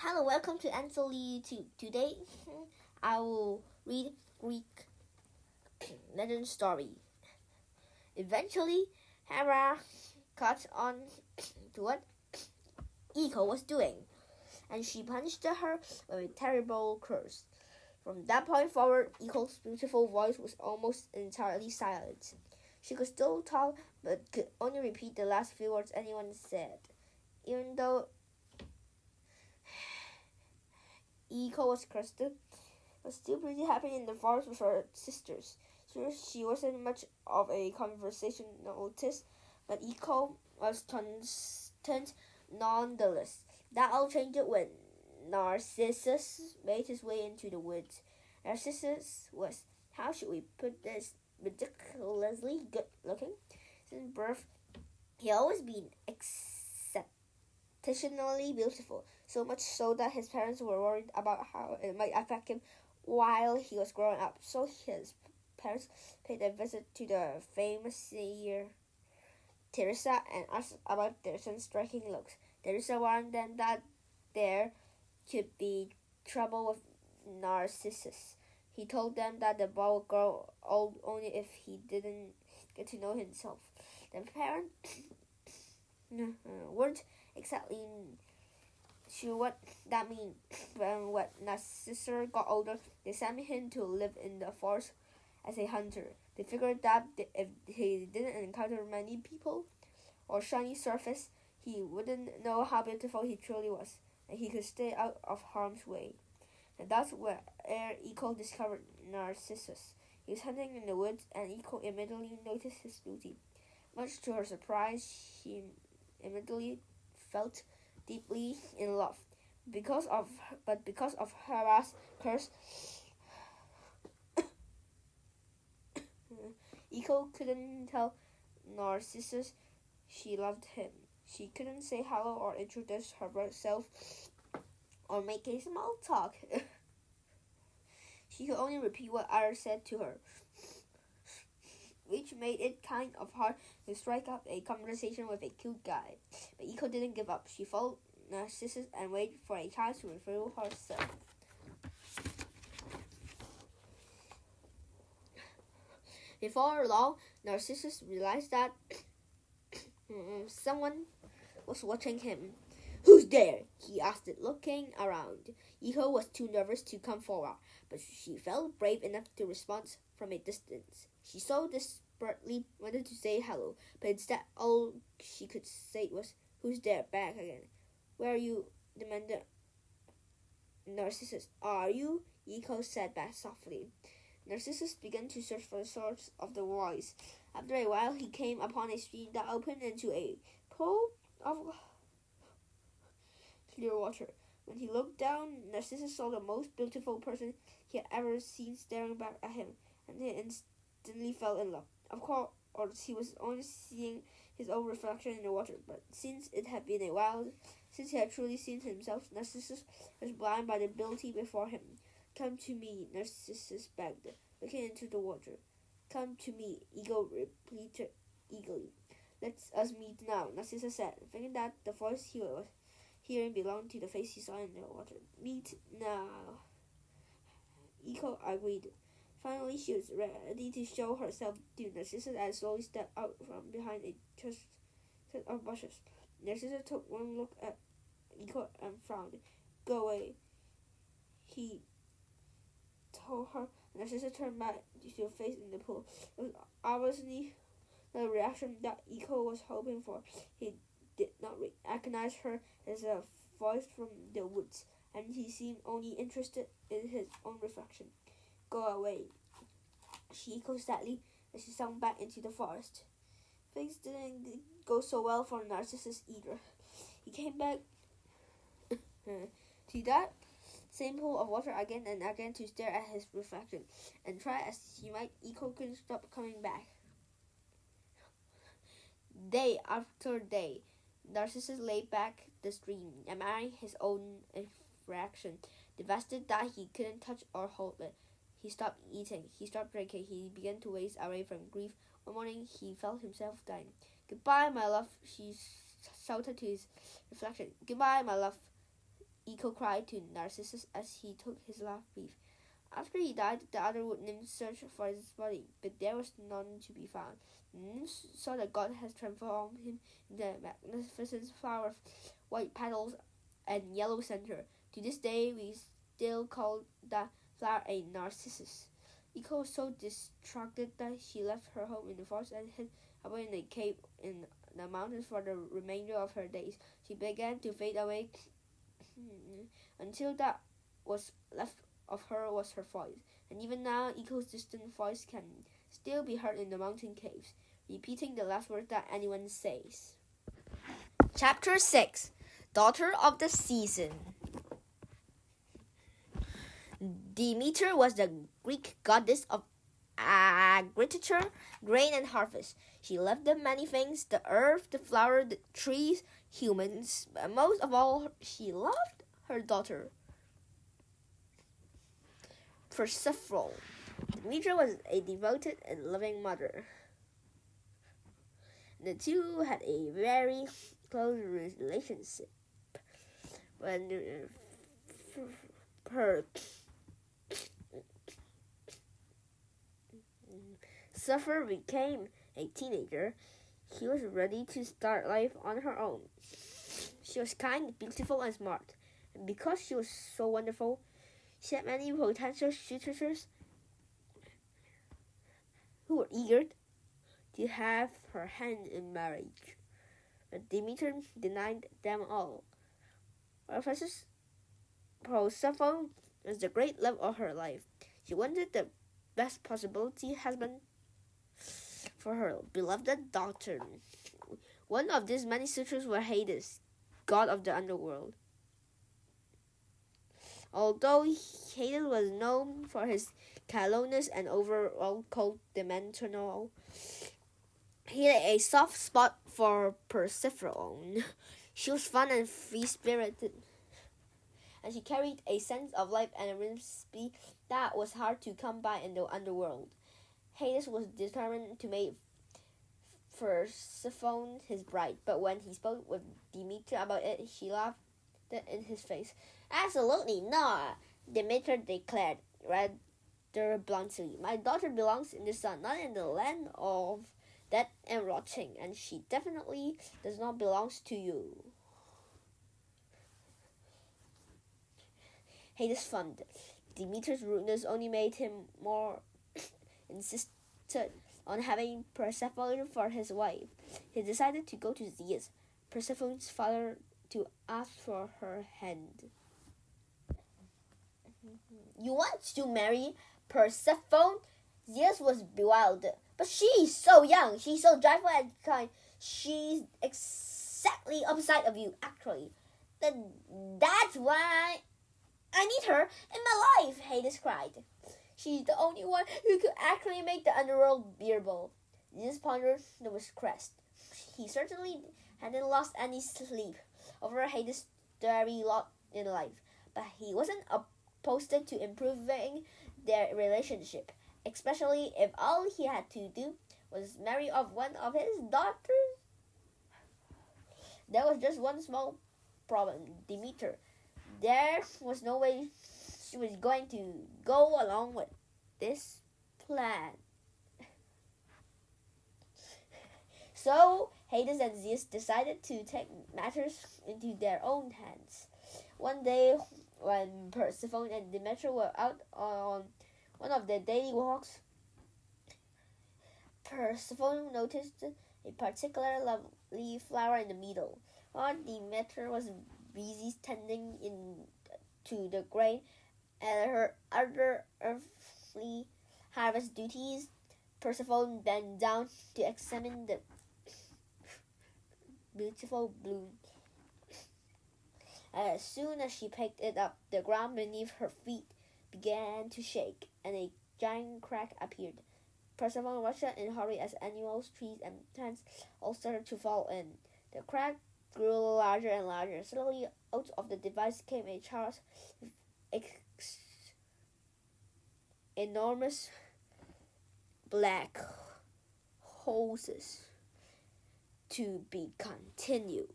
Hello, welcome to Answer YouTube. Today, I will read Greek legend story. Eventually, Hera caught on to what Eiko was doing, and she punished her with a terrible curse. From that point forward, Eiko's beautiful voice was almost entirely silent. She could still talk, but could only repeat the last few words anyone said. Even though Eiko was cursed, was still pretty happy in the forest with her sisters. Sure, she wasn't much of a conversationalist, but Eiko was constant nonetheless. That all changed when Narcissus made his way into the woods. Narcissus was, how should we put this, ridiculously good looking. Since birth, he always been exceptionally beautiful, so much so that his parents were worried about how it might affect him while he was growing up. So his parents paid a visit to the famous seer Teresa and asked about their son's striking looks. Teresa warned them that there could be trouble with Narcissus. He told them that the boy would grow old only if he didn't get to know himself. The parents weren't exactly sure what that meant. When Narcissus got older, they sent him to live in the forest as a hunter. They figured that if he didn't encounter many people or shiny surface, he wouldn't know how beautiful he truly was, and he could stay out of harm's way. And that's where Eiko discovered Narcissus. He was hunting in the woods, and Eiko immediately noticed his beauty. Much to her surprise, she immediately felt deeply in love. Because of Hera's curse, Eiko couldn't tell Narcissus she loved him. She couldn't say hello or introduce herself or make a small talk. She could only repeat what others said to her, which made it kind of hard to strike up a conversation with a cute guy. But Eiko didn't give up. She followed Narcissus and waited for a chance to reveal herself. Before long, Narcissus realized that someone was watching him. "Who's there?" he asked it, looking around. Eiko was too nervous to come forward, but she felt brave enough to respond from a distance. She so desperately wanted to say hello, but instead all she could say was, "Who's there?" Back again. "Where are you?" demanded Narcissus. "Are you?" Eiko said back softly. Narcissus began to search for the source of the voice. After a while, he came upon a stream that opened into a pool of clear water. When he looked down, Narcissus saw the most beautiful person he had ever seen staring back at him, and he instantly fell in love. Of course, he was only seeing his own reflection in the water, but since it had been a while since he had truly seen himself, Narcissus was blinded by the beauty before him. "Come to me," Narcissus begged, looking into the water. "Come to me," Eiko repeated eagerly. "Let us meet now," Narcissus said, thinking that the voice he was hearing belonged to the face he saw in the water. "Meet now," Eiko agreed. Finally, she was ready to show herself to Narcissus and slowly stepped out from behind a cluster of bushes. Narcissus took one look at Eiko and frowned. "Go away," he told her. Narcissus turned back to her face in the pool. It was obviously the reaction that Eiko was hoping for. He did not recognize her as a voice from the woods, and he seemed only interested in his own reflection. "Go away," she echoed sadly as she sank back into the forest. Things didn't go so well for Narcissus either. He came back to that same pool of water again and again to stare at his reflection, and try as she might, Eiko couldn't stop coming back. Day after day, Narcissus lay back the stream, admiring his own reflection, devastated that he couldn't touch or hold it. He stopped eating, he stopped drinking, he began to waste away from grief. One morning, he felt himself dying. "Goodbye, my love," she shouted to his reflection. "Goodbye, my love." Echo cried to Narcissus as he took his last breath. After he died, the other wood nymphs searched for his body, but there was none to be found. The nymphs saw that God had transformed him into a magnificent flower of white petals and yellow center. To this day, we still call that flower a narcissus. Echo was so distracted that she left her home in the forest and hid away in a cave in the mountains for the remainder of her days. She began to fade away until that was left of her was her voice. And even now, Echo's distant voice can still be heard in the mountain caves, repeating the last word that anyone says. Chapter 6. Daughter of the Season. Demeter was the Greek goddess of agriculture, grain, and harvest. She loved the many things, the earth, the flower, the trees, humans, but most of all, she loved her daughter, Persephone. Demeter was a devoted and loving mother. The two had a very close relationship. When Persephone became a teenager, he was ready to start life on her own. She was kind, beautiful, and smart. And because she was so wonderful, she had many potential suitors who were eager to have her hand in marriage. But Demeter denied them all. Persephone was the great love of her life. She wanted the best possibility husband for her beloved daughter. One of these many suitors was Hades, god of the underworld. Although Hades was known for his callousness and overall cold dimensional, he had a soft spot for Persephone. She was fun and free-spirited, and she carried a sense of life and a whimsy that was hard to come by in the underworld. Hades was determined to make Persephone his bride, but when he spoke with Demeter about it, she laughed in his face. "Absolutely not," Demeter declared rather bluntly. "My daughter belongs in the sun, not in the land of death and rotting, and she definitely does not belong to you." Hades frowned. Demeter's rudeness only made him more insisted on having Persephone for his wife. He decided to go to Zeus, Persephone's father, to ask for her hand. "You want to marry Persephone?" Zeus was bewildered. "But she's so young, she's so joyful and kind. She's exactly opposite of you, actually. That's why I need her in my life," Hades cried. "She's the only one who could actually make the underworld bearable." Zeus pondered his crest. He certainly hadn't lost any sleep over Hades' very lot in life, but he wasn't opposed to improving their relationship, especially if all he had to do was marry off one of his daughters. There was just one small problem: Demeter. There was no way she was going to go along with this plan. So Hades and Zeus decided to take matters into their own hands. One day, when Persephone and Demeter were out on one of their daily walks, Persephone noticed a particularly lovely flower in the meadow. While Demeter was busy tending to the grain and her other earthly harvest duties, Persephone bent down to examine the beautiful bloom. As soon as she picked it up, the ground beneath her feet began to shake, and a giant crack appeared. Persephone rushed in a hurry as animals, trees, and plants all started to fall in. The crack grew larger and larger. Slowly, out of the device came a chart with enormous black hoses. To be continued.